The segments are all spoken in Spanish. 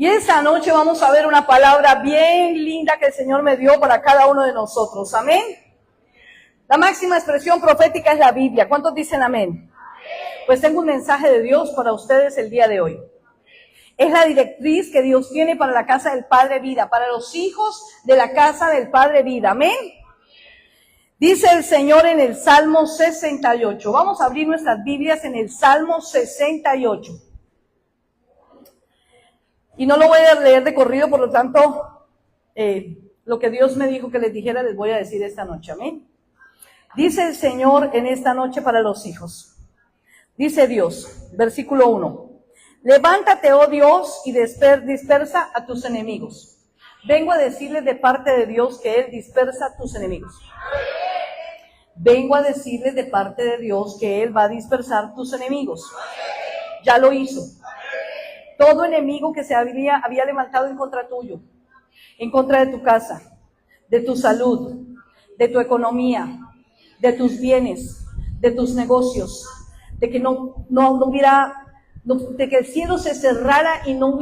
Y esta noche vamos a ver una palabra bien linda que el Señor me dio para cada uno de nosotros. Amén. La máxima expresión profética es la Biblia. ¿Cuántos dicen amén? Pues tengo un mensaje de Dios para ustedes el día de hoy. Es la directriz que Dios tiene para la casa del Padre Vida, para los hijos de la casa del Padre Vida. Amén. Dice el Señor en el Salmo 68. Vamos a abrir nuestras Biblias en el Salmo 68. Y no lo voy a leer de corrido, por lo tanto, lo que Dios me dijo que les dijera, les voy a decir esta noche. Amén. Dice el Señor en esta noche para los hijos. Dice Dios, versículo 1. Levántate, oh Dios, y dispersa a tus enemigos. Vengo a decirles de parte de Dios que Él dispersa a tus enemigos. Vengo a decirles de parte de Dios que Él va a dispersar tus enemigos. Ya lo hizo. Todo enemigo que se había levantado en contra tuyo, en contra de tu casa, de tu salud, de tu economía, de tus bienes, de tus negocios, de que no hubiera, de que el cielo se cerrara y no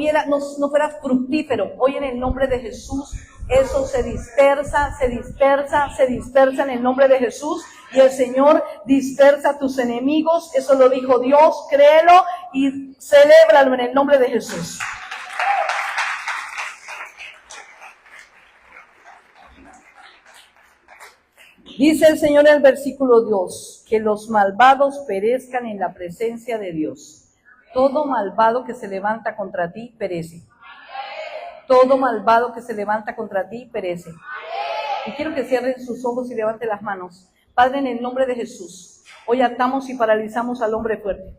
fuera fructífero. Hoy en el nombre de Jesús, eso se dispersa en el nombre de Jesús. Y el Señor dispersa a tus enemigos. Eso lo dijo Dios, créelo y celébralo en el nombre de Jesús. Dice el Señor en el versículo 2, que los malvados perezcan en la presencia de Dios. Todo malvado que se levanta contra ti, perece. Todo malvado que se levanta contra ti, perece. Y quiero que cierren sus ojos y levanten las manos. Padre, en el nombre de Jesús, hoy atamos y paralizamos al hombre fuerte.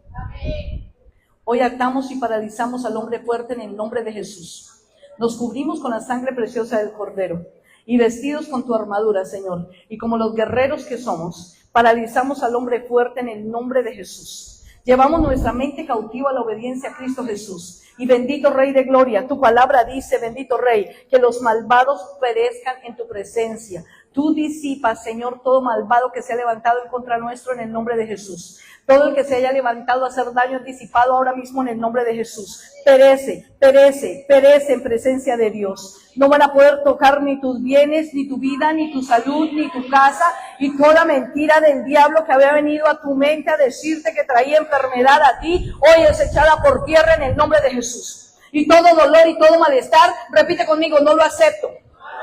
Hoy atamos y paralizamos al hombre fuerte en el nombre de Jesús. Nos cubrimos con la sangre preciosa del Cordero y vestidos con tu armadura, Señor. Y como los guerreros que somos, paralizamos al hombre fuerte en el nombre de Jesús. Llevamos nuestra mente cautiva a la obediencia a Cristo Jesús. Y bendito Rey de Gloria, tu palabra dice, bendito Rey, que los malvados perezcan en tu presencia. Tú disipas, Señor, todo malvado que se ha levantado en contra nuestro en el nombre de Jesús. Todo el que se haya levantado a hacer daño es disipado ahora mismo en el nombre de Jesús. Perece en presencia de Dios. No van a poder tocar ni tus bienes, ni tu vida, ni tu salud, ni tu casa. Y toda mentira del diablo que había venido a tu mente a decirte que traía enfermedad a ti, hoy es echada por tierra en el nombre de Jesús. Y todo dolor y todo malestar, repite conmigo, no lo acepto.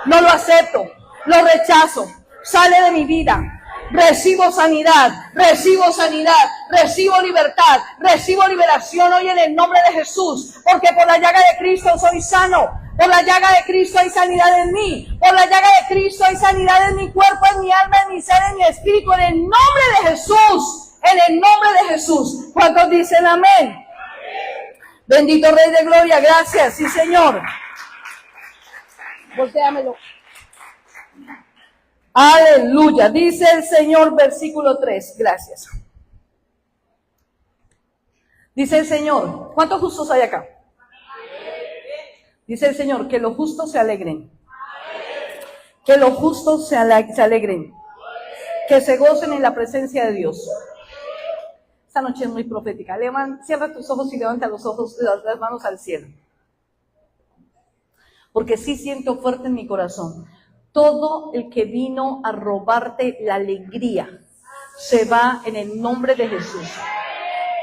No lo acepto. Lo rechazo, sale de mi vida, recibo sanidad, recibo libertad, recibo liberación hoy en el nombre de Jesús, porque por la llaga de Cristo soy sano, por la llaga de Cristo hay sanidad en mí, por la llaga de Cristo hay sanidad en mi cuerpo, en mi alma, en mi ser, en mi espíritu, en el nombre de Jesús, en el nombre de Jesús. ¿Cuántos dicen amén? Bendito Rey de Gloria, gracias, sí Señor. Voltéamelo. Aleluya, dice el Señor, versículo 3, gracias. Dice el Señor, ¿cuántos justos hay acá? Dice el Señor, que los justos se alegren. Que los justos se alegren. Que se gocen en la presencia de Dios. Esta noche es muy profética. Cierra tus ojos y levanta los ojos, las manos al cielo. Porque sí siento fuerte en mi corazón. Todo el que vino a robarte la alegría se va en el nombre de Jesús.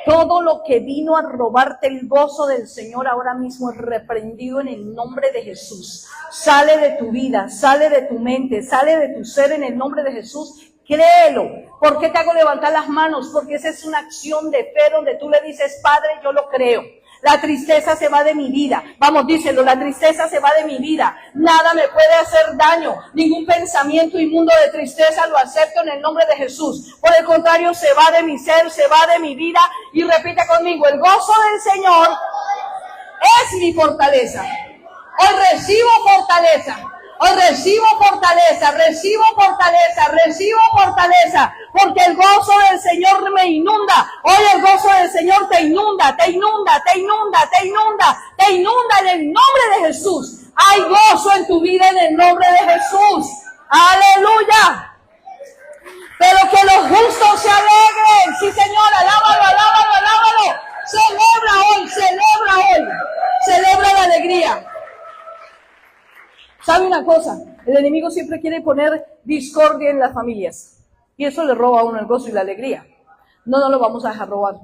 Todo lo que vino a robarte el gozo del Señor ahora mismo es reprendido en el nombre de Jesús. Sale de tu vida, sale de tu mente, sale de tu ser en el nombre de Jesús. Créelo. ¿Por qué te hago levantar las manos? Porque esa es una acción de fe donde tú le dices, Padre, yo lo creo. La tristeza se va de mi vida. Vamos, díselo, la tristeza se va de mi vida. Nada me puede hacer daño. Ningún pensamiento inmundo de tristeza lo acepto en el nombre de Jesús. Por el contrario, se va de mi ser, se va de mi vida. Y repite conmigo, el gozo del Señor es mi fortaleza. Hoy recibo fortaleza. Hoy recibo fortaleza, porque el gozo del Señor me inunda. Hoy el gozo del Señor te inunda en el nombre de Jesús. Hay gozo en tu vida en el nombre de Jesús. Aleluya. Pero que los justos se alegren. Sí, Señor, alábalo. Celebra hoy. Celebra la alegría. ¿Sabe una cosa? El enemigo siempre quiere poner discordia en las familias. Y eso le roba a uno el gozo y la alegría. No lo vamos a dejar robar.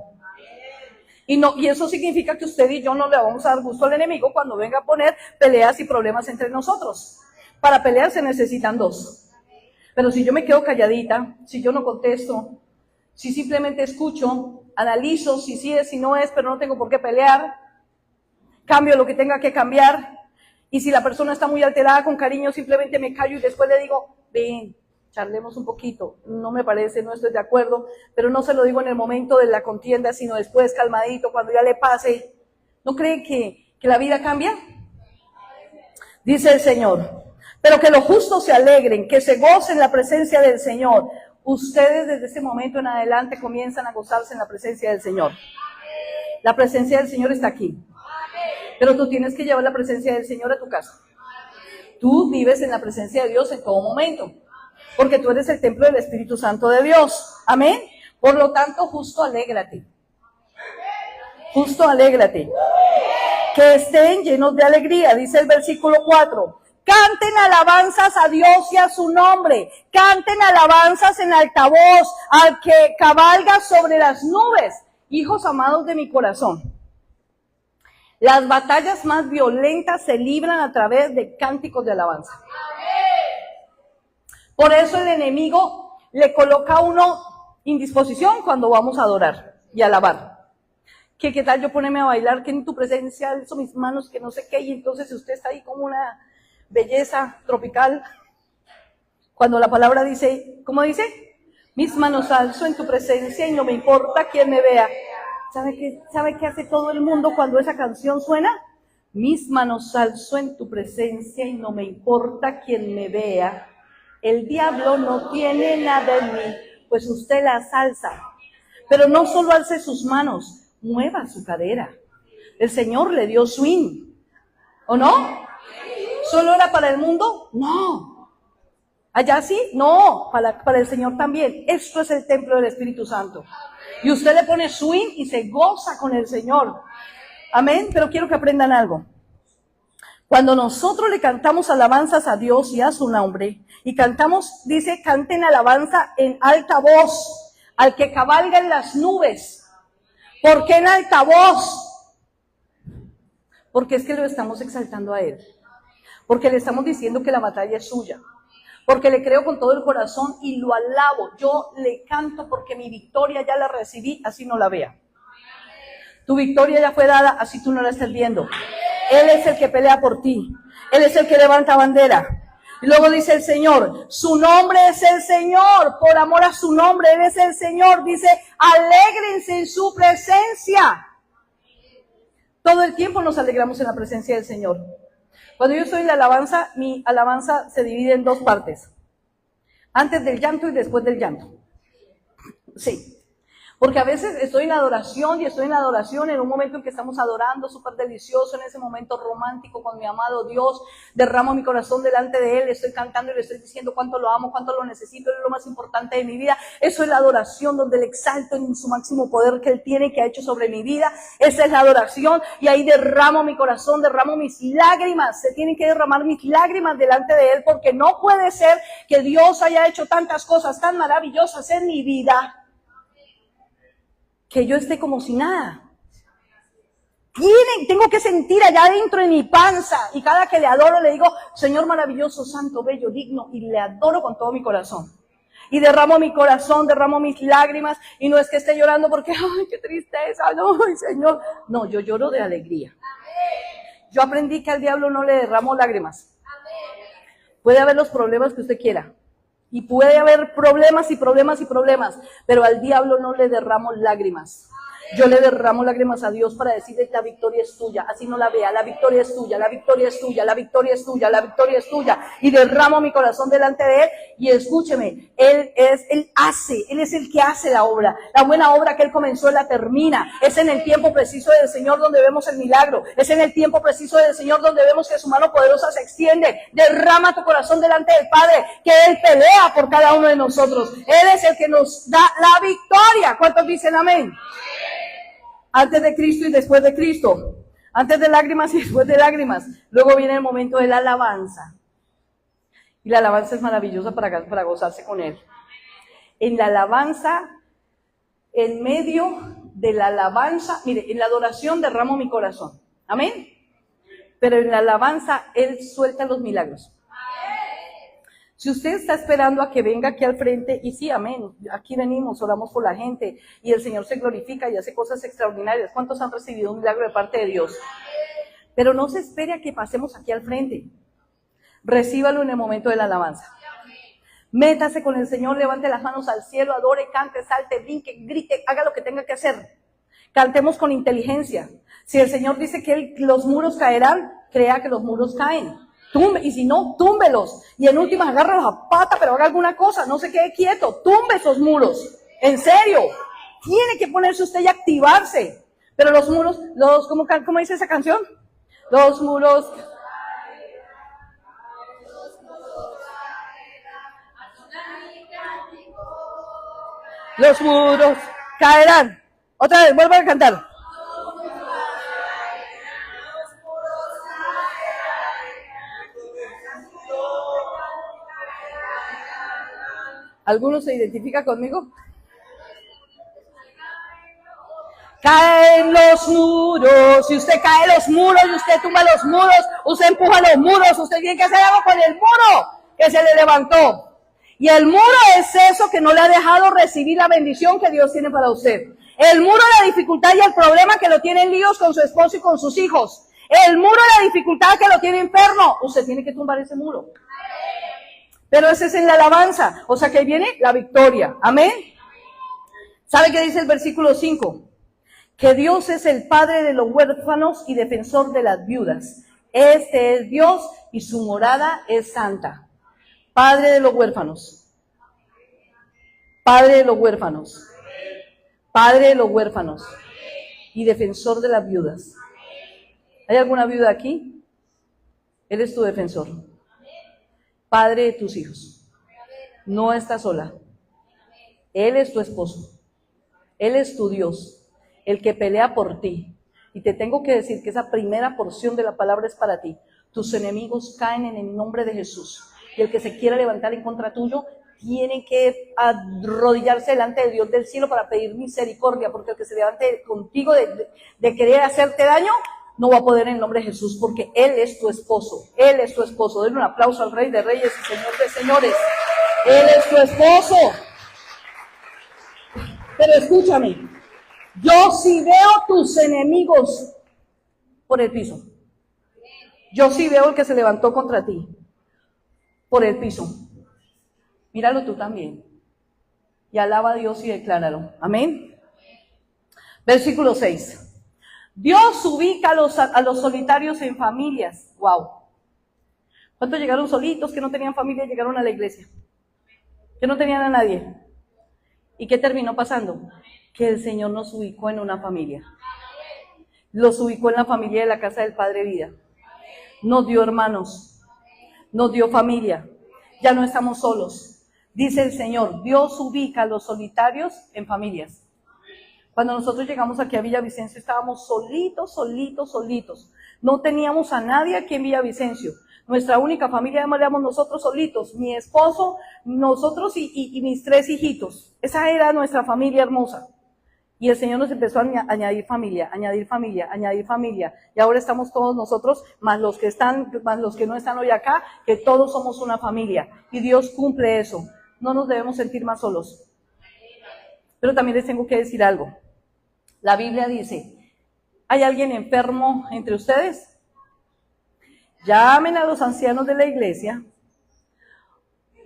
Y eso significa que usted y yo no le vamos a dar gusto al enemigo cuando venga a poner peleas y problemas entre nosotros. Para pelear se necesitan dos. Pero si yo me quedo calladita, si yo no contesto, si simplemente escucho, analizo si sí es, si no es, pero no tengo por qué pelear, cambio lo que tenga que cambiar, y si la persona está muy alterada, con cariño, simplemente me callo y después le digo, ven, charlemos un poquito, no me parece, no estoy de acuerdo, pero no se lo digo en el momento de la contienda, sino después, calmadito, cuando ya le pase. ¿No cree que la vida cambia? Dice el Señor, pero que los justos se alegren, que se gocen la presencia del Señor. Ustedes desde este momento en adelante comienzan a gozarse en la presencia del Señor. La presencia del Señor está aquí. Pero tú tienes que llevar la presencia del Señor a tu casa. Tú vives en la presencia de Dios en todo momento. Porque tú eres el templo del Espíritu Santo de Dios. Amén. Por lo tanto, justo alégrate. Justo alégrate. Que estén llenos de alegría, dice el versículo 4. Canten alabanzas a Dios y a su nombre. Canten alabanzas en altavoz al que cabalga sobre las nubes. Hijos amados de mi corazón. Las batallas más violentas se libran a través de cánticos de alabanza. Por eso el enemigo le coloca a uno indisposición cuando vamos a adorar y alabar. ¿Qué tal yo ponerme a bailar? Que en tu presencia alzo mis manos, que no sé qué, y entonces usted está ahí como una belleza tropical. Cuando la palabra dice, ¿cómo dice? Mis manos alzo en tu presencia y no me importa quién me vea. ¿Sabe qué hace todo el mundo cuando esa canción suena? Mis manos alzo en tu presencia y no me importa quién me vea. El diablo no tiene nada en mí, pues usted las alza. Pero no solo alce sus manos, mueva su cadera. El Señor le dio swing, ¿o no? ¿Solo era para el mundo? No. ¿Allá sí? No, para el Señor también. Esto es el templo del Espíritu Santo. Y usted le pone swing y se goza con el Señor. Amén, pero quiero que aprendan algo. Cuando nosotros le cantamos alabanzas a Dios y a su nombre, y cantamos, dice, canten alabanza en alta voz, al que cabalga en las nubes. ¿Por qué en alta voz? Porque es que lo estamos exaltando a Él. Porque le estamos diciendo que la batalla es suya. Porque le creo con todo el corazón y lo alabo. Yo le canto porque mi victoria ya la recibí, así no la vea. Tu victoria ya fue dada, así tú no la estás viendo. Él es el que pelea por ti. Él es el que levanta bandera. Y luego dice el Señor, su nombre es el Señor. Por amor a su nombre, Él es el Señor. Dice, alégrense en su presencia. Todo el tiempo nos alegramos en la presencia del Señor. Cuando yo estoy en la alabanza, mi alabanza se divide en dos partes. Antes del llanto y después del llanto. Sí. Porque a veces estoy en adoración en un momento en que estamos adorando, súper delicioso, en ese momento romántico con mi amado Dios, derramo mi corazón delante de Él, estoy cantando y le estoy diciendo cuánto lo amo, cuánto lo necesito, Él es lo más importante de mi vida. Eso es la adoración donde le exalto en su máximo poder que Él tiene, que ha hecho sobre mi vida. Esa es la adoración y ahí derramo mi corazón, derramo mis lágrimas. Se tienen que derramar mis lágrimas delante de Él porque no puede ser que Dios haya hecho tantas cosas tan maravillosas en mi vida que yo esté como si nada. Tengo que sentir allá adentro en mi panza, y cada que le adoro le digo, Señor maravilloso, santo, bello, digno, y le adoro con todo mi corazón. Y derramo mi corazón, derramo mis lágrimas, y no es que esté llorando porque, ay, qué tristeza, no, Señor. No, yo lloro de alegría. Yo aprendí que al diablo no le derramo lágrimas. Puede haber los problemas que usted quiera. Y puede haber problemas y problemas y problemas, pero al diablo no le derramo lágrimas. Yo le derramo lágrimas a Dios para decirle, la victoria es tuya, así no la vea, la victoria es tuya, la victoria es tuya, la victoria es tuya, la victoria es tuya. Y derramo mi corazón delante de Él, y escúcheme, Él es el que hace la obra. La buena obra que Él comenzó, Él la termina. Es en el tiempo preciso del Señor donde vemos el milagro. Es en el tiempo preciso del Señor donde vemos que su mano poderosa se extiende. Derrama tu corazón delante del Padre, que Él pelea por cada uno de nosotros. Él es el que nos da la victoria. ¿Cuántos dicen amén? Antes de Cristo y después de Cristo. Antes de lágrimas y después de lágrimas. Luego viene el momento de la alabanza. Y la alabanza es maravillosa para gozarse con Él. En la alabanza, en medio de la alabanza, mire, en la adoración derramo mi corazón. Amén. Pero en la alabanza Él suelta los milagros. Si usted está esperando a que venga aquí al frente, y sí, amén, aquí venimos, oramos por la gente, y el Señor se glorifica y hace cosas extraordinarias. ¿Cuántos han recibido un milagro de parte de Dios? Pero no se espere a que pasemos aquí al frente. Recíbalo en el momento de la alabanza. Métase con el Señor, levante las manos al cielo, adore, cante, salte, brinque, grite, haga lo que tenga que hacer. Cantemos con inteligencia. Si el Señor dice que los muros caerán, crea que los muros caen. Y si no, túmbelos. Y en últimas, agárralos a pata, pero haga alguna cosa. No se quede quieto. Tumbe esos muros. En serio. Tiene que ponerse usted y activarse. Pero los muros, ¿cómo dice esa canción? Los muros. Los muros caerán. Otra vez, vuelvo a cantar. ¿Alguno se identifica conmigo? Caen los muros, si usted cae los muros, y usted tumba los muros, usted empuja los muros, usted tiene que hacer algo con el muro que se le levantó. Y el muro es eso que no le ha dejado recibir la bendición que Dios tiene para usted. El muro de la dificultad y el problema que lo tiene en líos con su esposo y con sus hijos. El muro de la dificultad que lo tiene enfermo. Usted tiene que tumbar ese muro. Pero ese es en la alabanza. O sea que ahí viene la victoria. Amén. ¿Sabe qué dice el versículo 5? Que Dios es el Padre de los huérfanos y defensor de las viudas. Este es Dios y su morada es santa. Padre de los huérfanos. Padre de los huérfanos. Padre de los huérfanos. Y defensor de las viudas. ¿Hay alguna viuda aquí? Él es tu defensor. Padre de tus hijos. No estás sola. Él es tu esposo. Él es tu Dios, el que pelea por ti. Y te tengo que decir que esa primera porción de la palabra es para ti. Tus enemigos caen en el nombre de Jesús. Y el que se quiera levantar en contra tuyo, tiene que arrodillarse delante de Dios del cielo para pedir misericordia, porque el que se levante contigo de querer hacerte daño, no va a poder en el nombre de Jesús, porque Él es tu esposo. Él es tu esposo. Denle un aplauso al Rey de Reyes y Señor de Señores. Él es tu esposo. Pero escúchame, yo sí veo tus enemigos por el piso. Yo sí veo el que se levantó contra ti por el piso. Míralo tú también. Y alaba a Dios y decláralo. Amén. Versículo 6. Dios ubica a los solitarios en familias. Wow. ¿Cuántos llegaron solitos que no tenían familia y llegaron a la iglesia? Que no tenían a nadie. ¿Y qué terminó pasando? Que el Señor nos ubicó en una familia. Los ubicó en la familia de la casa del Padre Vida. Nos dio hermanos. Nos dio familia. Ya no estamos solos. Dice el Señor, Dios ubica a los solitarios en familias. Cuando nosotros llegamos aquí a Villavicencio estábamos solitos. No teníamos a nadie aquí en Villavicencio. Nuestra única familia, además, éramos nosotros solitos, mi esposo, nosotros y mis 3 hijitos. Esa era nuestra familia hermosa. Y el Señor nos empezó a añadir familia. Y ahora estamos todos nosotros, más los que no están hoy acá, que todos somos una familia. Y Dios cumple eso. No nos debemos sentir más solos. Pero también les tengo que decir algo. La Biblia dice, ¿hay alguien enfermo entre ustedes? Llamen a los ancianos de la iglesia,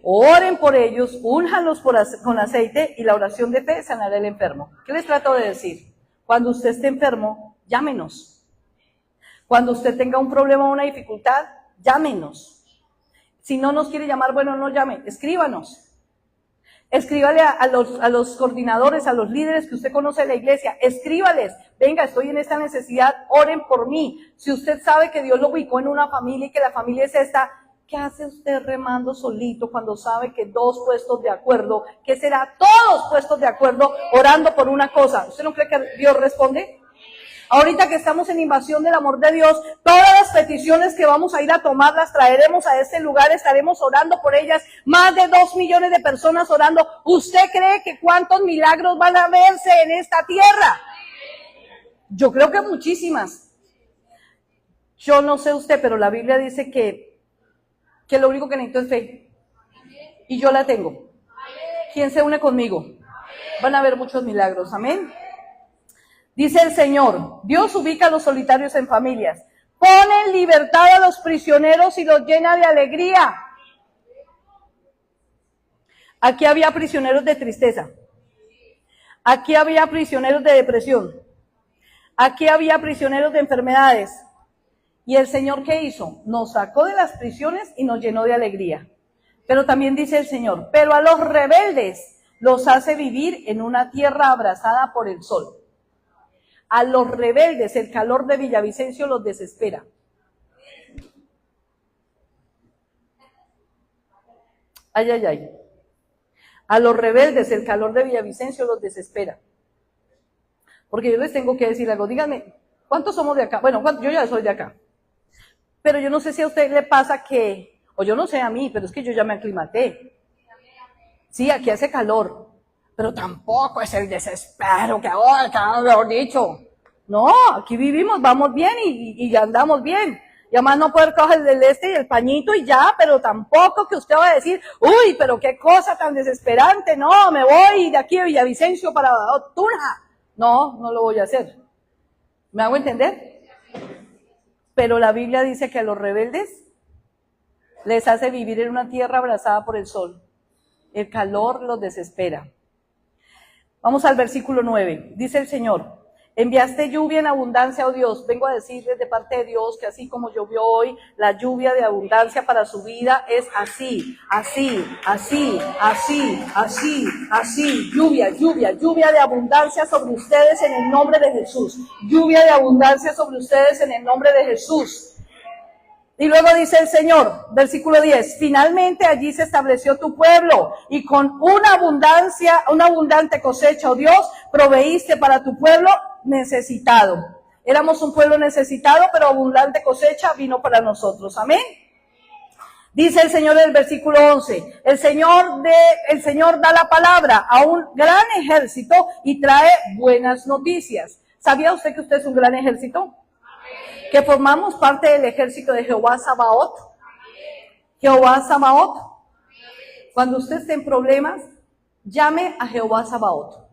oren por ellos, únjanlos con aceite y la oración de fe sanará al enfermo. ¿Qué les trato de decir? Cuando usted esté enfermo, llámenos. Cuando usted tenga un problema o una dificultad, llámenos. Si no nos quiere llamar, bueno, no llame, escríbanos. Escríbale a los coordinadores, a los líderes que usted conoce de la iglesia, escríbales, venga, estoy en esta necesidad, oren por mí. Si usted sabe que Dios lo ubicó en una familia y que la familia es esta, ¿qué hace usted remando solito cuando sabe que 2 puestos de acuerdo, que será todos puestos de acuerdo, orando por una cosa? ¿Usted no cree que Dios responde? Ahorita que estamos en invasión del amor de Dios, todas las peticiones que vamos a ir a tomar las traeremos a este lugar, estaremos orando por ellas, más de 2 millones de personas orando. ¿Usted cree que cuántos milagros van a verse en esta tierra? Yo creo que muchísimas. Yo no sé usted, pero la Biblia dice que lo único que necesito es fe. Y yo la tengo. ¿Quién se une conmigo? Van a haber muchos milagros, amén. Dice el Señor, Dios ubica a los solitarios en familias, pone en libertad a los prisioneros y los llena de alegría. Aquí había prisioneros de tristeza, aquí había prisioneros de depresión, aquí había prisioneros de enfermedades. ¿Y el Señor qué hizo? Nos sacó de las prisiones y nos llenó de alegría. Pero también dice el Señor, pero a los rebeldes los hace vivir en una tierra abrasada por el sol. A los rebeldes el calor de Villavicencio los desespera. Ay, ay, ay. A los rebeldes el calor de Villavicencio los desespera. Porque yo les tengo que decir algo. Díganme, ¿cuántos somos de acá? Bueno, yo ya soy de acá. Pero yo no sé si a usted le pasa que, o yo no sé a mí, pero es que yo ya me aclimaté. Sí, aquí hace calor, pero tampoco es el desespero que ahora, mejor dicho. No, aquí vivimos, vamos bien y andamos bien. Y además no poder coger el este y el pañito y ya, pero tampoco que usted va a decir, uy, pero qué cosa tan desesperante, no, me voy de aquí a Villavicencio para Tunja. No, no lo voy a hacer. ¿Me hago entender? Pero la Biblia dice que a los rebeldes les hace vivir en una tierra abrazada por el sol. El calor los desespera. Vamos al versículo 9. Dice el Señor, enviaste lluvia en abundancia, oh Dios. Vengo a decirles de parte de Dios que así como llovió hoy, la lluvia de abundancia para su vida es así, así, así, así, así, así. Lluvia, lluvia, lluvia de abundancia sobre ustedes en el nombre de Jesús. Lluvia de abundancia sobre ustedes en el nombre de Jesús. Y luego dice el Señor, versículo 10, finalmente allí se estableció tu pueblo y con una abundante cosecha, oh Dios, proveíste para tu pueblo necesitado. Éramos un pueblo necesitado, pero abundante cosecha vino para nosotros. Amén. Dice el Señor en el versículo 11, el Señor da la palabra a un gran ejército y trae buenas noticias. ¿Sabía usted que usted es un gran ejército? Que formamos parte del ejército de Jehová Sabaoth. Jehová Sabaoth. Cuando usted esté en problemas, llame a Jehová Sabaoth.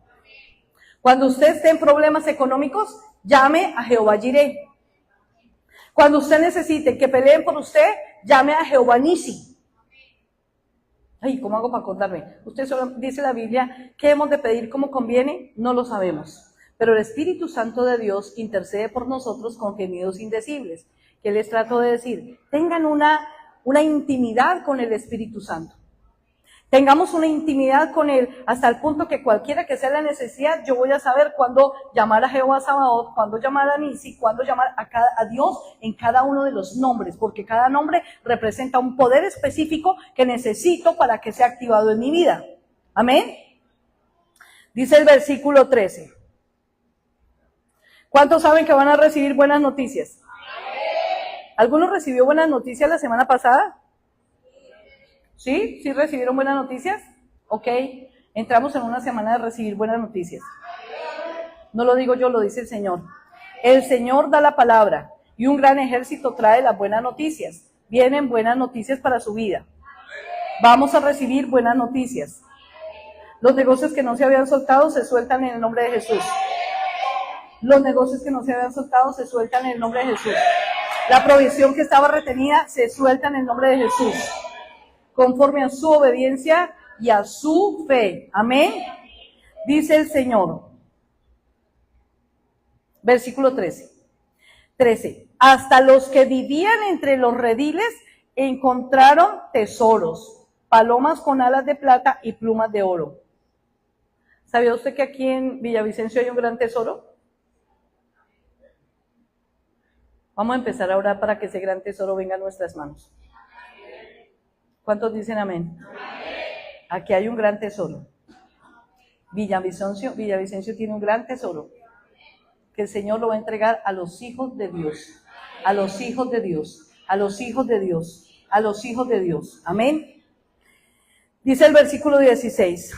Cuando usted esté en problemas económicos, llame a Jehová Jireh. Cuando usted necesite que peleen por usted, llame a Jehová Nisi. Ay, ¿cómo hago para acordarme? Usted solo dice la Biblia, ¿qué hemos de pedir como conviene? No lo sabemos. Pero el Espíritu Santo de Dios intercede por nosotros con gemidos indecibles. ¿Qué les trato de decir? Tengan una intimidad con el Espíritu Santo. Tengamos una intimidad con Él hasta el punto que cualquiera que sea la necesidad, yo voy a saber cuándo llamar a Jehová Sabaoth, cuándo llamar a Nisi, cuándo llamar a Dios en cada uno de los nombres, porque cada nombre representa un poder específico que necesito para que sea activado en mi vida. Amén. Dice el versículo 13. ¿Cuántos saben que van a recibir buenas noticias? ¿Alguno recibió buenas noticias la semana pasada? ¿Sí? ¿Sí recibieron buenas noticias? Ok, entramos en una semana de recibir buenas noticias. No lo digo yo, lo dice el Señor. El Señor da la palabra y un gran ejército trae las buenas noticias. Vienen buenas noticias para su vida. Vamos a recibir buenas noticias. Los negocios que no se habían soltado se sueltan en el nombre de Jesús. Los negocios que no se habían soltado se sueltan en el nombre de Jesús. La provisión que estaba retenida se suelta en el nombre de Jesús. Conforme a su obediencia y a su fe. Amén. Dice el Señor. Versículo 13. Hasta los que vivían entre los rediles encontraron tesoros, palomas con alas de plata y plumas de oro. ¿Sabía usted que aquí en Villavicencio hay un gran tesoro? Vamos a empezar a orar para que ese gran tesoro venga a nuestras manos. ¿Cuántos dicen amén? Aquí hay un gran tesoro. Villavicencio tiene un gran tesoro. que el Señor lo va a entregar a los hijos de Dios, a los hijos de Dios, a los hijos de Dios, a los hijos de Dios. Amén. Dice el versículo 16.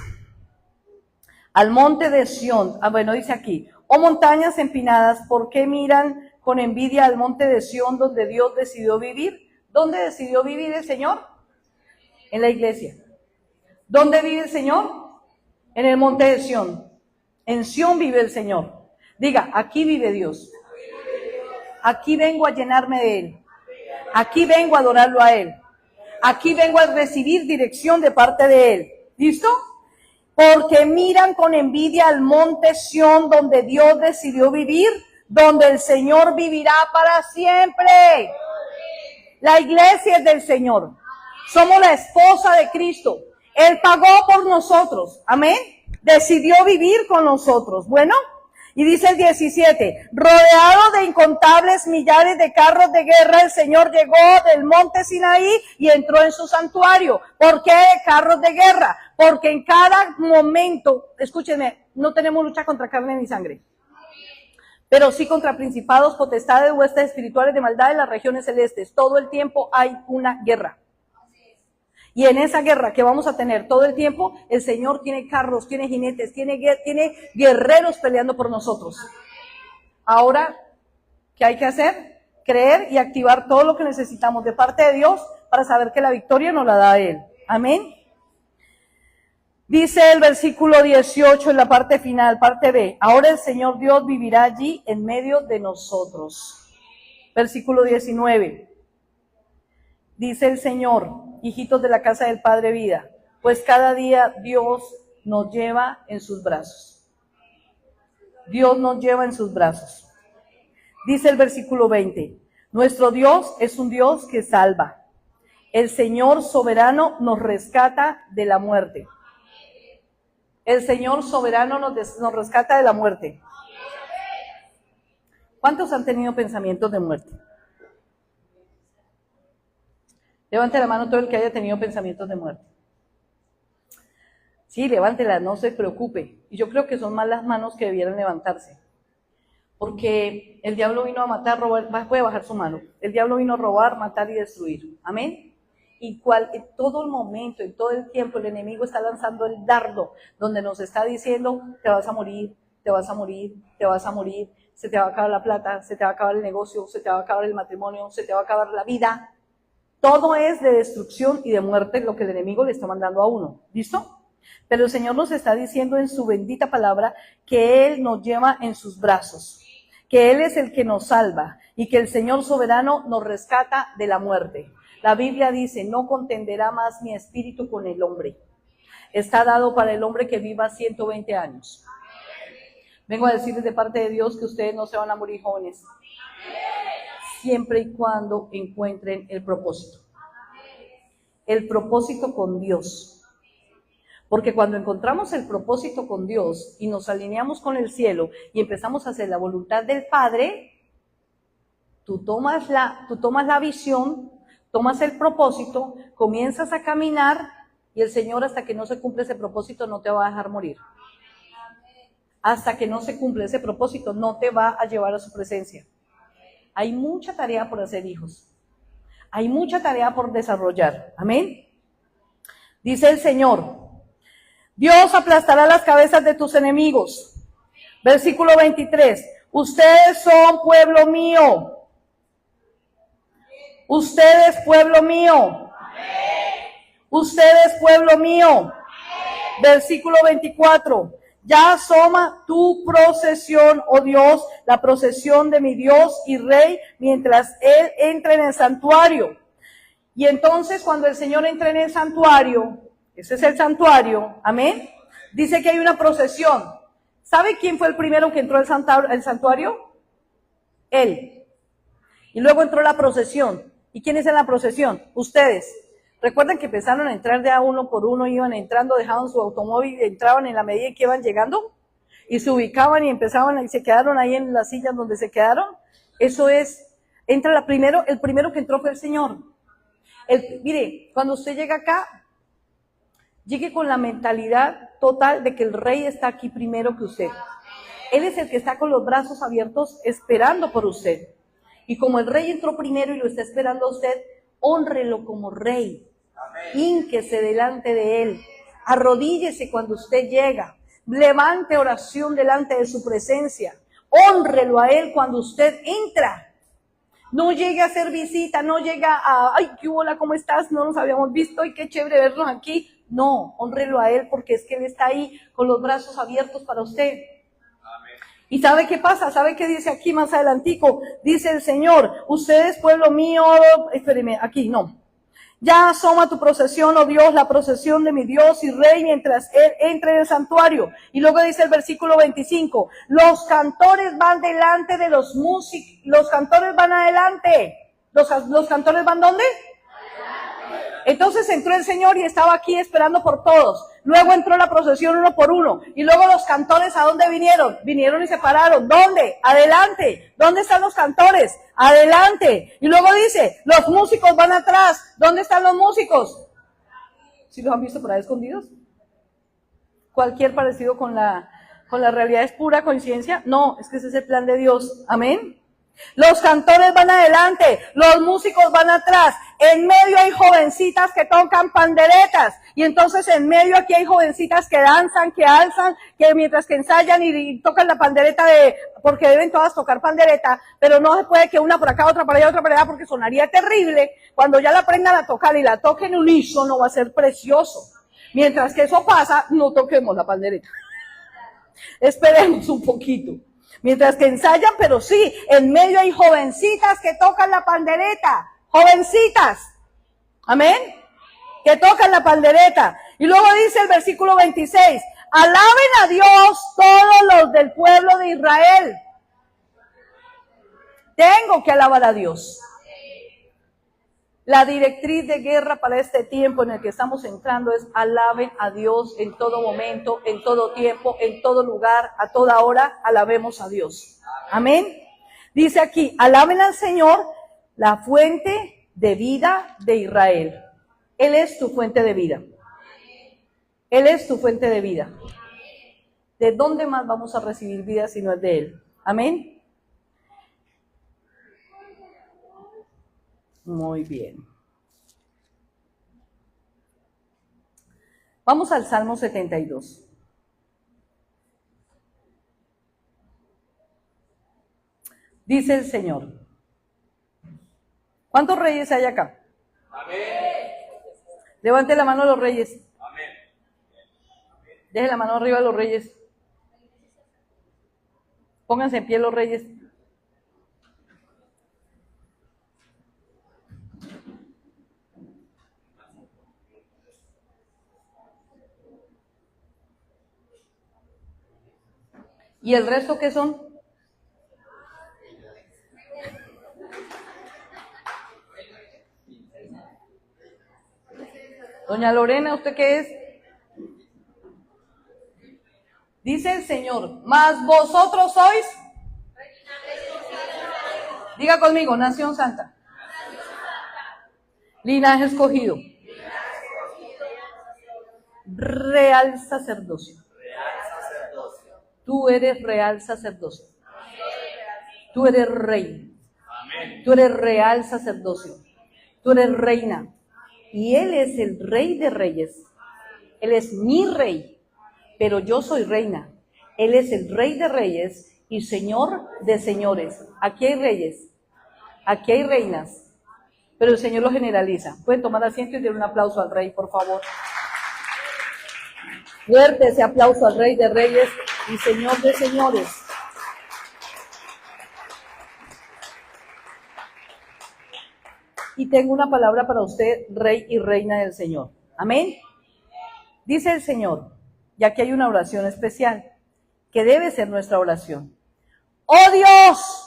Al monte de Sión, dice aquí, oh montañas empinadas, ¿por qué miran con envidia al monte de Sión donde Dios decidió vivir? ¿Dónde decidió vivir el Señor? En la iglesia. ¿Dónde vive el Señor? En el monte de Sión. En Sión vive el Señor. Diga, aquí vive Dios. Aquí vengo a llenarme de Él. Aquí vengo a adorarlo a Él. Aquí vengo a recibir dirección de parte de Él. ¿Listo? Porque miran con envidia al monte Sión donde Dios decidió vivir, donde el Señor vivirá para siempre. La iglesia es del Señor. Somos la esposa de Cristo. Él pagó por nosotros. Amén. Decidió vivir con nosotros. Bueno, y dice el 17, rodeado de incontables millares de carros de guerra, el Señor llegó del monte Sinaí y entró en su santuario. ¿Por qué carros de guerra? Porque en cada momento, escúchenme, no tenemos lucha contra carne ni sangre, pero sí contra principados, potestades, huestes espirituales de maldad en las regiones celestes. Todo el tiempo hay una guerra. Y en esa guerra que vamos a tener todo el tiempo, el Señor tiene carros, tiene jinetes, tiene guerreros peleando por nosotros. Ahora, ¿qué hay que hacer? Creer y activar todo lo que necesitamos de parte de Dios para saber que la victoria nos la da Él. Amén. Dice el versículo 18 en la parte final, parte B. Ahora el Señor Dios vivirá allí en medio de nosotros. Versículo 19. Dice el Señor, hijitos de la casa del Padre Vida, pues cada día Dios nos lleva en sus brazos. Dios nos lleva en sus brazos. Dice el versículo 20, nuestro Dios es un Dios que salva. El Señor soberano nos rescata de la muerte. El Señor soberano nos rescata de la muerte. ¿Cuántos han tenido pensamientos de muerte? Levante la mano todo el que haya tenido pensamientos de muerte. Sí, levántela, no se preocupe. Y yo creo que son más las manos que debieran levantarse. Porque el diablo vino a matar, robar, puede bajar su mano. El diablo vino a robar, matar y destruir. Amén. Y en todo el momento, en todo el tiempo, el enemigo está lanzando el dardo, donde nos está diciendo, te vas a morir, te vas a morir, te vas a morir, se te va a acabar la plata, se te va a acabar el negocio, se te va a acabar el matrimonio, se te va a acabar la vida. Todo es de destrucción y de muerte lo que el enemigo le está mandando a uno. ¿Listo? Pero el Señor nos está diciendo en su bendita palabra que Él nos lleva en sus brazos, que Él es el que nos salva y que el Señor soberano nos rescata de la muerte. La Biblia dice, no contenderá más mi espíritu con el hombre. Está dado para el hombre que viva 120 años. Vengo a decirles de parte de Dios que ustedes no se van a morir jóvenes. Siempre y cuando encuentren el propósito. El propósito con Dios. Porque cuando encontramos el propósito con Dios y nos alineamos con el cielo y empezamos a hacer la voluntad del Padre, tú tomas la visión, tomas el propósito, comienzas a caminar y el Señor, hasta que no se cumple ese propósito, no te va a dejar morir. Hasta que no se cumple ese propósito, no te va a llevar a su presencia. Hay mucha tarea por hacer, hijos. Hay mucha tarea por desarrollar. Amén. Dice el Señor, Dios aplastará las cabezas de tus enemigos. Versículo 23. Ustedes son pueblo mío. Ustedes pueblo mío. Ustedes pueblo mío. Versículo 24. Ya asoma tu procesión, oh Dios, la procesión de mi Dios y Rey, mientras Él entra en el santuario. Y entonces cuando el Señor entra en el santuario, ese es el santuario, amén, dice que hay una procesión. ¿Sabe quién fue el primero que entró al santuario? Él. Y luego entró la procesión. ¿Y quién es en la procesión? Ustedes. Recuerden que empezaron a entrar de a uno por uno, iban entrando, dejaban su automóvil, entraban en la medida en que iban llegando y se ubicaban y empezaban y se quedaron ahí en las sillas donde se quedaron. Eso es, el primero que entró fue el Señor. Mire, cuando usted llega acá, llegue con la mentalidad total de que el Rey está aquí primero que usted. Él es el que está con los brazos abiertos esperando por usted. Y como el rey entró primero y lo está esperando a usted, hónrelo como rey. Hínquese delante de él. Arrodíllese cuando usted llega. Levante oración delante de su presencia. Hónrelo a él cuando usted entra. No llegue a hacer visita, no llega a, ay, ¿qué hola, cómo estás? No nos habíamos visto, ay, qué chévere vernos aquí. No, hónrelo a él porque es que él está ahí con los brazos abiertos para usted. Amén. ¿Y sabe qué pasa? ¿Sabe qué dice aquí más adelantico? Dice el Señor, ustedes pueblo mío, espéreme, aquí no. Ya asoma tu procesión, oh Dios, la procesión de mi Dios y Rey mientras Él entre en el santuario. Y luego dice el versículo 25, los cantores van delante de los músicos, los cantores van adelante. ¿Los cantores van dónde? Entonces entró el Señor y estaba aquí esperando por todos. Luego entró la procesión uno por uno. Y luego los cantores, ¿a dónde vinieron? Vinieron y se pararon. ¿Dónde? Adelante. ¿Dónde están los cantores? Adelante. Y luego dice, los músicos van atrás. ¿Dónde están los músicos? ¿Sí los han visto por ahí escondidos? Cualquier parecido con la realidad es pura coincidencia. No, es que ese es el plan de Dios. Amén. Los cantores van adelante, los músicos van atrás, en medio hay jovencitas que tocan panderetas, y entonces en medio aquí hay jovencitas que danzan, que alzan, que mientras que ensayan y tocan la pandereta porque deben todas tocar pandereta, pero no se puede que una por acá, otra por allá, otra por allá, porque sonaría terrible. Cuando ya la aprendan a tocar y la toquen unísono va a ser precioso. Mientras que eso pasa, no toquemos la pandereta. Esperemos un poquito. Mientras que ensayan, pero sí, en medio hay jovencitas que tocan la pandereta. Jovencitas. Amén. Que tocan la pandereta. Y luego dice el versículo 26. Alaben a Dios todos los del pueblo de Israel. Tengo que alabar a Dios. La directriz de guerra para este tiempo en el que estamos entrando es alaben a Dios en todo momento, en todo tiempo, en todo lugar, a toda hora, alabemos a Dios. Amén. Dice aquí, alaben al Señor, la fuente de vida de Israel. Él es tu fuente de vida. Él es tu fuente de vida. ¿De dónde más vamos a recibir vida si no es de Él? Amén. Muy bien. Vamos al Salmo 72. Dice el Señor. ¿Cuántos reyes hay acá? Amén. Levante la mano a los reyes. Amén. Deje la mano arriba a los reyes. Pónganse en pie los reyes. ¿Y el resto qué son? Doña Lorena, ¿usted qué es? Dice el Señor, mas vosotros sois. Diga conmigo, nación santa. Linaje escogido. Real sacerdocio. Tú eres real sacerdocio. Tú eres rey. Tú eres real sacerdocio. Tú eres reina. Y Él es el rey de reyes. Él es mi rey. Pero yo soy reina. Él es el rey de reyes y señor de señores. Aquí hay reyes. Aquí hay reinas. Pero el Señor lo generaliza. Pueden tomar asiento y dar un aplauso al rey, por favor. Fuerte ese aplauso al Rey de Reyes y Señor de Señores. Y tengo una palabra para usted, Rey y Reina del Señor. Amén. Dice el Señor, y aquí hay una oración especial, que debe ser nuestra oración. ¡Oh Dios!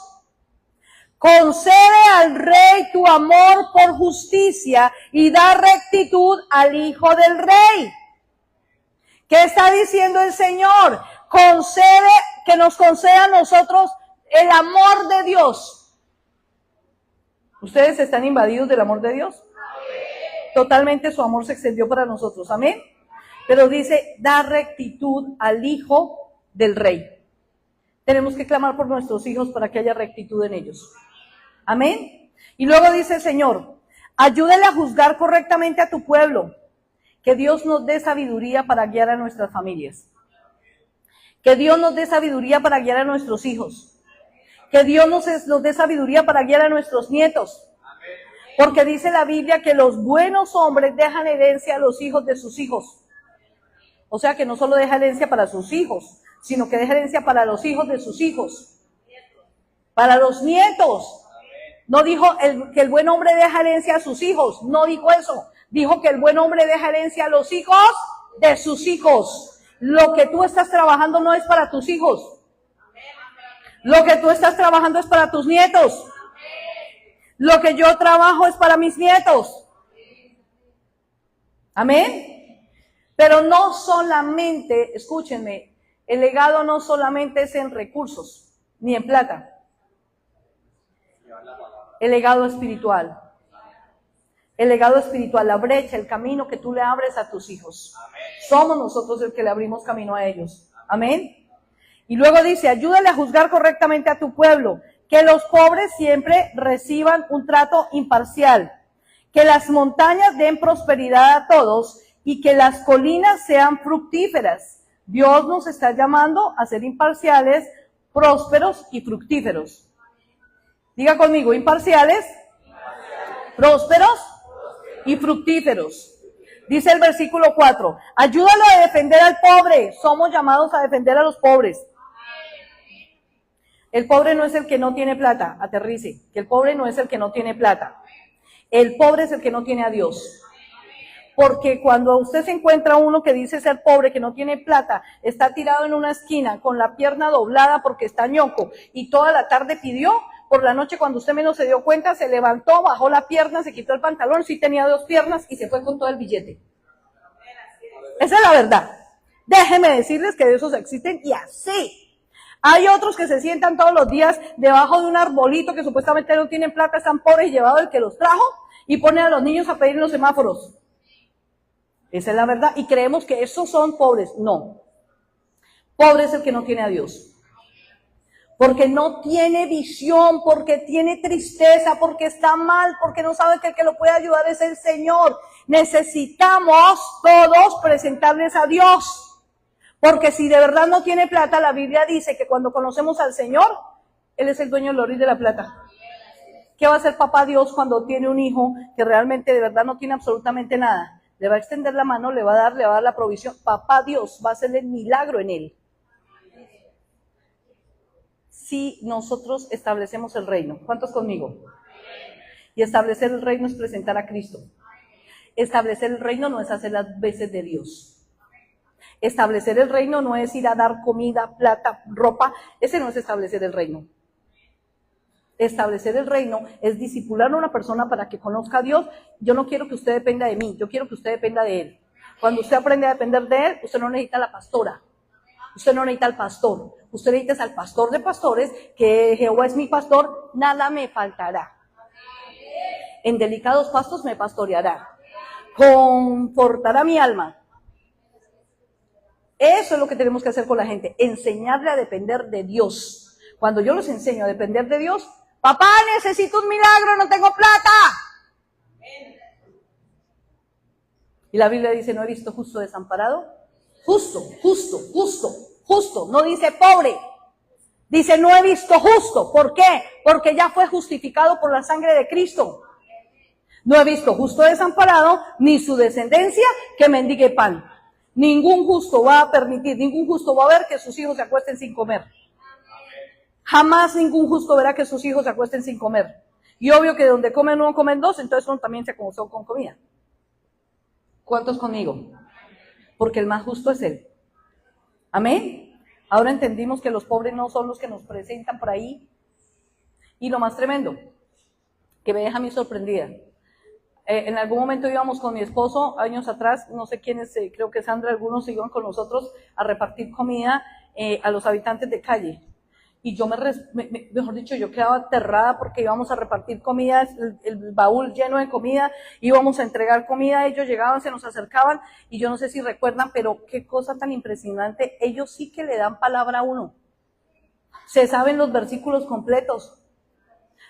Concede al Rey tu amor por justicia y da rectitud al Hijo del Rey. ¿Qué está diciendo el Señor? Que nos conceda a nosotros el amor de Dios. ¿Ustedes están invadidos del amor de Dios? Amén. Totalmente su amor se extendió para nosotros. Amén. Pero dice, da rectitud al Hijo del Rey. Tenemos que clamar por nuestros hijos para que haya rectitud en ellos. Amén. Y luego dice el Señor, ayúdale a juzgar correctamente a tu pueblo. Que Dios nos dé sabiduría para guiar a nuestras familias. Que Dios nos dé sabiduría para guiar a nuestros hijos. Que Dios nos dé sabiduría para guiar a nuestros nietos. Porque dice la Biblia que los buenos hombres dejan herencia a los hijos de sus hijos. O sea que no solo deja herencia para sus hijos, sino que deja herencia para los hijos de sus hijos. Para los nietos. No dijo que el buen hombre deja herencia a sus hijos. No dijo eso. Dijo que el buen hombre deja herencia a los hijos de sus hijos. Lo que tú estás trabajando no es para tus hijos. Lo que tú estás trabajando es para tus nietos. Lo que yo trabajo es para mis nietos. Amén. Pero no solamente, escúchenme, el legado no solamente es en recursos, ni en plata. El legado espiritual. El legado espiritual, la brecha, el camino que tú le abres a tus hijos. Somos nosotros el que le abrimos camino a ellos. Amén. Y luego dice, ayúdale a juzgar correctamente a tu pueblo, que los pobres siempre reciban un trato imparcial, que las montañas den prosperidad a todos y que las colinas sean fructíferas. Dios nos está llamando a ser imparciales, prósperos y fructíferos. Diga conmigo, imparciales, prósperos y fructíferos. Dice el versículo 4, ayúdalo a defender al pobre. Somos llamados a defender a los pobres. El pobre no es el que no tiene plata, aterrice, que el pobre no es el que no tiene plata. El pobre es el que no tiene a Dios. Porque cuando usted se encuentra uno que dice ser pobre, que no tiene plata, está tirado en una esquina con la pierna doblada porque está ñoco y toda la tarde pidió, por la noche cuando usted menos se dio cuenta, se levantó, bajó la pierna, se quitó el pantalón, sí tenía 2 piernas y se fue con todo el billete. Esa es la verdad. Déjenme decirles que de esos existen y así. Hay otros que se sientan todos los días debajo de un arbolito que supuestamente no tienen plata, están pobres y llevados el que los trajo y ponen a los niños a pedir en los semáforos. Esa es la verdad. Y creemos que esos son pobres. No. Pobre es el que no tiene a Dios. Porque no tiene visión, porque tiene tristeza, porque está mal, porque no sabe que el que lo puede ayudar es el Señor. Necesitamos todos presentarles a Dios. Porque si de verdad no tiene plata, la Biblia dice que cuando conocemos al Señor, Él es el dueño del oro y de la plata. ¿Qué va a hacer papá Dios cuando tiene un hijo que realmente de verdad no tiene absolutamente nada? Le va a extender la mano, le va a dar la provisión. Papá Dios va a hacer el milagro en él. Si nosotros establecemos el reino. ¿Cuántos conmigo? Y establecer el reino es presentar a Cristo. Establecer el reino no es hacer las veces de Dios. Establecer el reino no es ir a dar comida, plata, ropa. Ese no es establecer el reino. Establecer el reino es discipular a una persona para que conozca a Dios. Yo no quiero que usted dependa de mí, yo quiero que usted dependa de Él. Cuando usted aprende a depender de Él, usted no necesita a la pastora. Usted no necesita al pastor. Usted necesita al pastor de pastores, que Jehová es mi pastor, nada me faltará. En delicados pastos me pastoreará. Confortará mi alma. Eso es lo que tenemos que hacer con la gente, enseñarle a depender de Dios. Cuando yo los enseño a depender de Dios, papá, necesito un milagro, no tengo plata. Y la Biblia dice, no he visto justo desamparado. Justo, no dice pobre. Dice, no he visto justo. ¿Por qué? Porque ya fue justificado por la sangre de Cristo. No he visto justo desamparado, ni su descendencia que mendigue pan. Ningún justo va a permitir, ningún justo va a ver que sus hijos se acuesten sin comer. Jamás ningún justo verá que sus hijos se acuesten sin comer. Y obvio que donde comen uno, comen dos, entonces uno también se acomodó con comida. ¿Cuántos conmigo? Porque el más justo es Él. Amén. Ahora entendimos que los pobres no son los que nos presentan por ahí. Y lo más tremendo, que me deja a mí sorprendida. En algún momento íbamos con mi esposo, años atrás, no sé quiénes, creo que Sandra, algunos iban con nosotros a repartir comida a los habitantes de calle. Y yo mejor dicho, yo quedaba aterrada porque íbamos a repartir comida, el baúl lleno de comida, íbamos a entregar comida, ellos llegaban, se nos acercaban, y yo no sé si recuerdan, pero qué cosa tan impresionante, ellos sí que le dan palabra a uno. Se saben los versículos completos.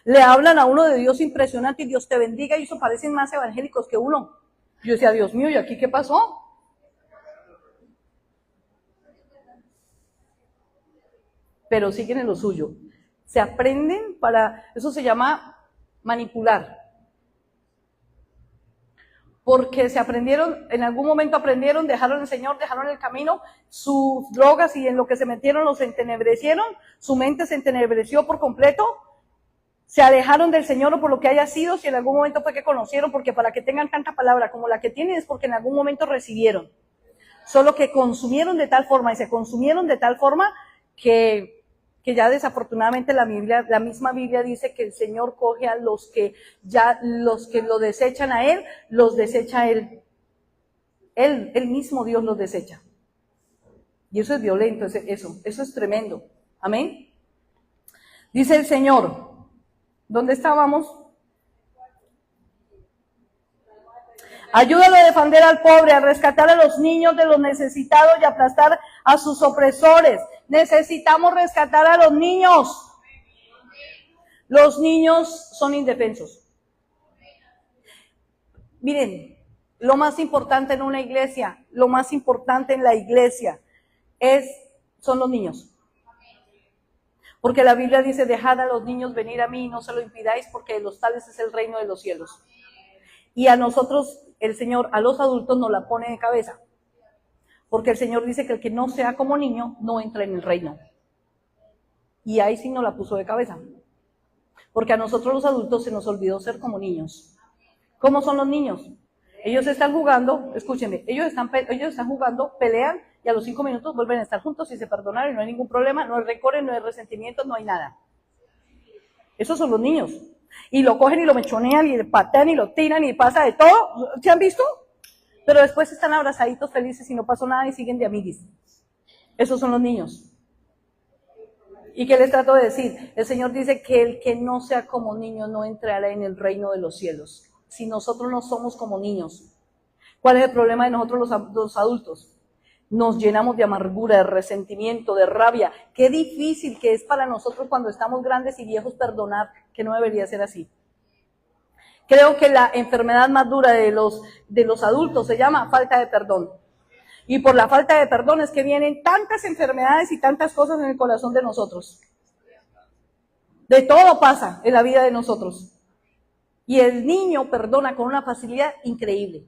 Le hablan a uno de Dios impresionante y Dios te bendiga y eso parecen más evangélicos que uno. Yo decía, Dios mío, ¿y aquí qué pasó? Pero siguen en lo suyo. Se aprenden para, eso se llama manipular. Porque se aprendieron, en algún momento aprendieron, dejaron al Señor, dejaron el camino, sus drogas y en lo que se metieron los entenebrecieron, su mente se entenebreció por completo, se alejaron del Señor o por lo que haya sido, si en algún momento fue que conocieron, porque para que tengan tanta palabra como la que tienen es porque en algún momento recibieron. Solo que consumieron de tal forma y se consumieron de tal forma que ya desafortunadamente la misma Biblia dice que el Señor coge a los que lo desechan a Él, los desecha a Él. El mismo Dios los desecha. Y eso es violento, eso es tremendo. Amén. Dice el Señor, ¿dónde estábamos? Ayúdalo a defender al pobre, a rescatar a los niños de los necesitados y aplastar a sus opresores. Necesitamos rescatar a los niños. Los niños son indefensos. Miren, lo más importante en una iglesia, lo más importante en la iglesia son los niños. Porque la Biblia dice, dejad a los niños venir a mí y no se lo impidáis porque de los tales es el reino de los cielos. Y a nosotros, el Señor, a los adultos nos la pone de cabeza. Porque el Señor dice que el que no sea como niño no entra en el reino. Y ahí sí nos la puso de cabeza. Porque a nosotros los adultos se nos olvidó ser como niños. ¿Cómo son los niños? Ellos están jugando, escúchenme, ellos están jugando, pelean y a los 5 minutos vuelven a estar juntos y se perdonaron y no hay ningún problema, no hay rencor, no hay resentimiento, no hay nada. Esos son los niños. Y lo cogen y lo mechonean y lo patean y lo tiran y pasa de todo. ¿Se han visto? Pero después están abrazaditos felices y no pasó nada y siguen de amiguis. Esos son los niños. ¿Y qué les trato de decir? El Señor dice que el que no sea como niño no entrará en el reino de los cielos. Si nosotros no somos como niños, ¿cuál es el problema de nosotros los adultos? Nos llenamos de amargura, de resentimiento, de rabia. Qué difícil que es para nosotros cuando estamos grandes y viejos perdonar, que no debería ser así. Creo que la enfermedad más dura de los adultos se llama falta de perdón. Y por la falta de perdón es que vienen tantas enfermedades y tantas cosas en el corazón de nosotros. De todo pasa en la vida de nosotros. Y el niño perdona con una facilidad increíble.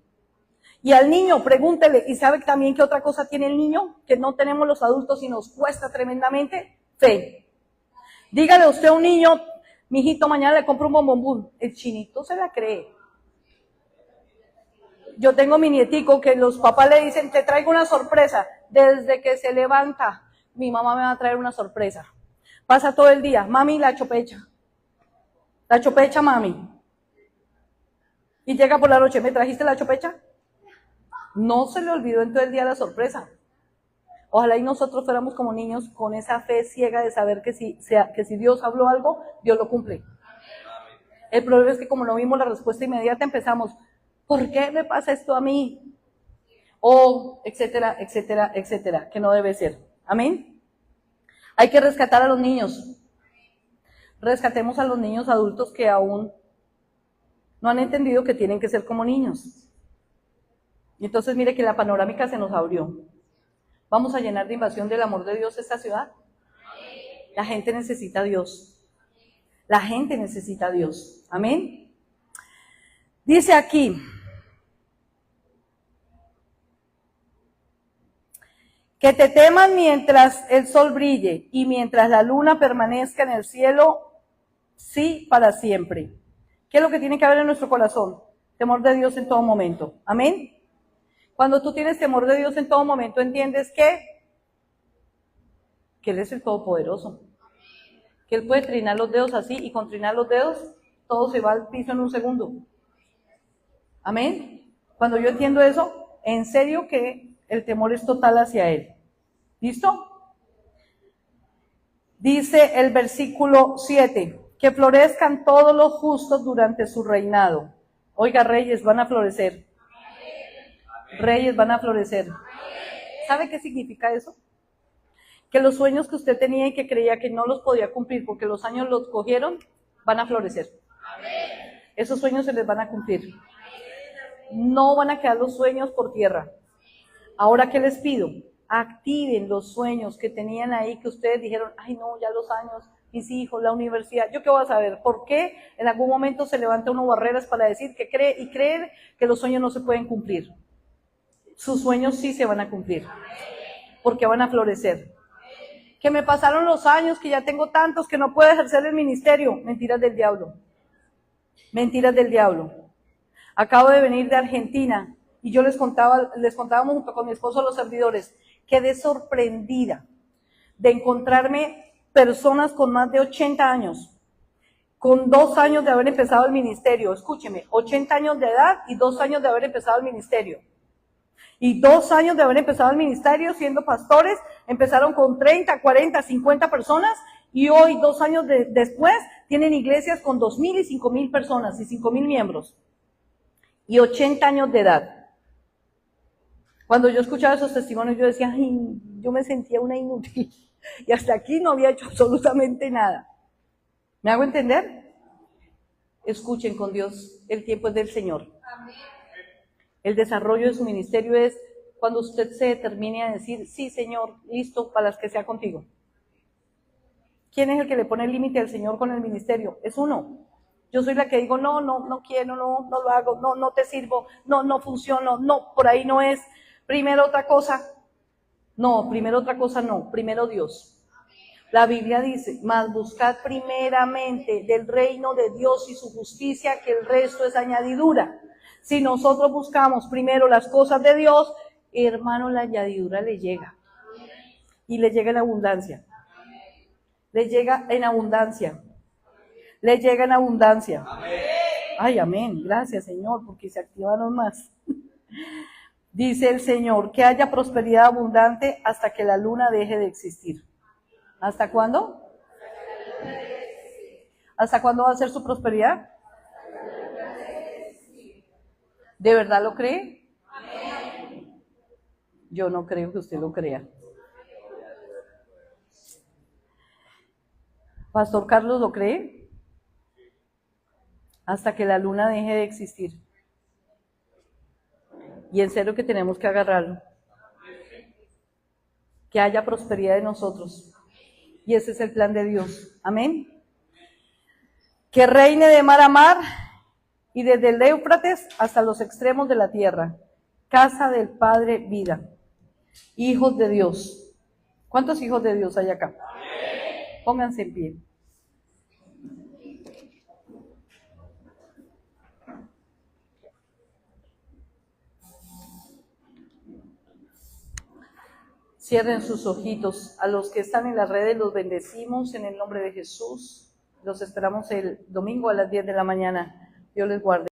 Y al niño pregúntele, ¿y sabe también qué otra cosa tiene el niño? Que no tenemos los adultos y nos cuesta tremendamente, fe. Dígale usted a un niño, mijito, mañana le compro un bombombón. El chinito se la cree. Yo tengo mi nietico que los papás le dicen, te traigo una sorpresa. Desde que se levanta, mi mamá me va a traer una sorpresa. Pasa todo el día, mami, la chopecha. La chopecha, mami. Y llega por la noche, ¿me trajiste la chopecha? No se le olvidó en todo el día la sorpresa. Ojalá y nosotros fuéramos como niños con esa fe ciega de saber que si Dios habló algo, Dios lo cumple. El problema es que como no vimos la respuesta inmediata, empezamos, ¿por qué me pasa esto a mí? O etcétera, etcétera, etcétera, que no debe ser. Amén. Hay que rescatar a los niños. Rescatemos a los niños adultos que aún no han entendido que tienen que ser como niños. Y entonces mire que la panorámica se nos abrió. ¿Vamos a llenar de invasión del amor de Dios esta ciudad? La gente necesita a Dios. La gente necesita a Dios. Amén. Dice aquí, que te teman mientras el sol brille y mientras la luna permanezca en el cielo, sí, para siempre. ¿Qué es lo que tiene que haber en nuestro corazón? Temor de Dios en todo momento. Amén. Cuando tú tienes temor de Dios en todo momento, entiendes que Él es el Todopoderoso. Que Él puede trinar los dedos así y con trinar los dedos todo se va al piso en un segundo. Amén. Cuando yo entiendo eso, en serio que el temor es total hacia Él. ¿Listo? Dice el versículo 7, que florezcan todos los justos durante su reinado. Oiga, reyes van a florecer. Reyes van a florecer. ¿Sabe qué significa eso? que los sueños que usted tenía y que creía que no los podía cumplir porque los años los cogieron, van a florecer. Esos sueños se les van a cumplir. No van a quedar los sueños por tierra. Ahora, ¿qué les pido? Activen los sueños que tenían ahí, que ustedes dijeron, ay no, ya los años, mis hijos, la universidad. ¿Yo qué voy a saber? ¿Por qué en algún momento se levanta uno barreras para decir que cree y creer que los sueños no se pueden cumplir? Sus sueños sí se van a cumplir, porque van a florecer. Que me pasaron los años, que ya tengo tantos, que no puedo ejercer el ministerio. Mentiras del diablo. Mentiras del diablo. Acabo de venir de Argentina y yo les contábamos junto con mi esposo, los servidores, quedé sorprendida de encontrarme personas con más de 80 años, con 2 años de haber empezado el ministerio. Escúcheme, 80 años de edad y 2 años de haber empezado el ministerio. Y 2 años de haber empezado el ministerio siendo pastores, empezaron con 30, 40, 50 personas y hoy, 2 años después, tienen iglesias con 2,000 y 5,000 personas y 5,000 miembros. Y 80 años de edad. Cuando yo escuchaba esos testimonios, yo decía, ay, yo me sentía una inútil. Y hasta aquí no había hecho absolutamente nada. ¿Me hago entender? Escuchen con Dios, el tiempo es del Señor. El desarrollo de su ministerio es cuando usted se determine a decir, sí, Señor, listo para las que sea contigo. ¿Quién es el que le pone el límite al Señor con el ministerio? Es uno. Yo soy la que digo, no quiero, no lo hago, no te sirvo, no funciono, no, por ahí no es. Primero otra cosa. No, primero otra cosa no, primero Dios. La Biblia dice, mas buscad primeramente del reino de Dios y su justicia, que el resto es añadidura. Si nosotros buscamos primero las cosas de Dios, hermano, la añadidura le llega. Y le llega en abundancia. Le llega en abundancia. Le llega en abundancia. Ay, amén. Gracias, Señor, porque se activaron más. Dice el Señor, que haya prosperidad abundante hasta que la luna deje de existir. ¿Hasta cuándo? ¿Hasta cuándo va a ser su prosperidad? ¿De verdad lo cree? Yo no creo que usted lo crea. ¿Pastor Carlos lo cree? Hasta que la luna deje de existir. Y en serio que tenemos que agarrarlo. Que haya prosperidad en nosotros. Y ese es el plan de Dios. Amén. Que reine de mar a mar y desde el Éufrates hasta los extremos de la tierra. Casa del Padre vida. Hijos de Dios. ¿Cuántos hijos de Dios hay acá? Pónganse en pie. Cierren sus ojitos. A los que están en las redes los bendecimos en el nombre de Jesús. Los esperamos el domingo a las 10 de la mañana. Dios les guarde.